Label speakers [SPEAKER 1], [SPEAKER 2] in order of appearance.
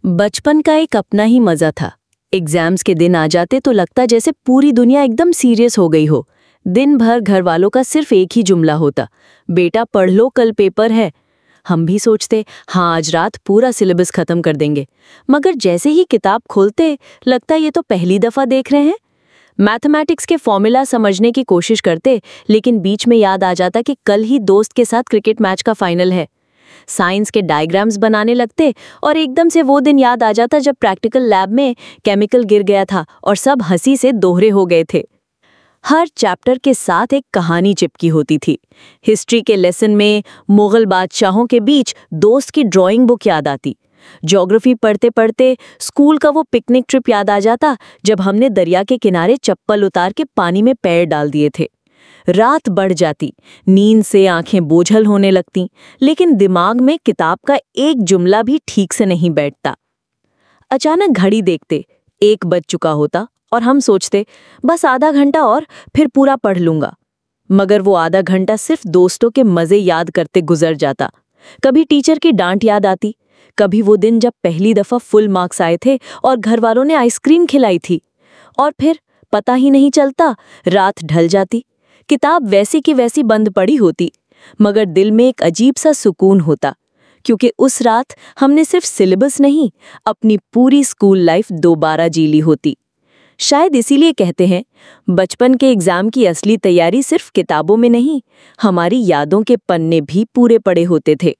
[SPEAKER 1] बचपन का एक अपना ही मजा था। एग्जाम्स के दिन आ जाते तो लगता जैसे पूरी दुनिया एकदम सीरियस हो गई हो। दिन भर घर वालों का सिर्फ एक ही जुमला होता, बेटा पढ़ लो कल पेपर है। हम भी सोचते हाँ आज रात पूरा सिलेबस खत्म कर देंगे, मगर जैसे ही किताब खोलते लगता ये तो पहली दफा देख रहे हैं। मैथमेटिक्स के फॉर्मूला समझने की कोशिश करते, लेकिन बीच में याद आ जाता कि कल ही दोस्त के साथ क्रिकेट मैच का फाइनल है। साइंस के डायग्राम्स बनाने लगते और एकदम से वो दिन याद आ जाता जब प्रैक्टिकल लैब में केमिकल गिर गया था और सब हंसी से दोहरे हो गए थे। हर चैप्टर के साथ एक कहानी चिपकी होती थी। हिस्ट्री के लेसन में मुगल बादशाहों के बीच दोस्त की ड्राइंग बुक याद आती। ज्योग्राफी पढ़ते पढ़ते स्कूल का वो पिकनिक ट्रिप याद आ जाता जब हमने दरिया के किनारे चप्पल उतार के पानी में पैर डाल दिए थे। रात बढ़ जाती, नींद से आंखें बोझल होने लगती, लेकिन दिमाग में किताब का एक जुमला भी ठीक से नहीं बैठता। अचानक घड़ी देखते 1 बज चुका होता और हम सोचते बस आधा घंटा और फिर पूरा पढ़ लूंगा। मगर वो आधा घंटा सिर्फ दोस्तों के मजे याद करते गुजर जाता। कभी टीचर की डांट याद आती, कभी वो दिन जब पहली दफा फुल मार्क्स आए थे और घर वालों ने आइसक्रीम खिलाई थी। और फिर पता ही नहीं चलता, रात ढल जाती, किताब वैसी की वैसी बंद पड़ी होती, मगर दिल में एक अजीब सा सुकून होता, क्योंकि उस रात हमने सिर्फ सिलेबस नहीं, अपनी पूरी स्कूल लाइफ दोबारा जी ली होती। शायद इसीलिए कहते हैं बचपन के एग्जाम की असली तैयारी सिर्फ किताबों में नहीं, हमारी यादों के पन्ने भी पूरे पड़े होते थे।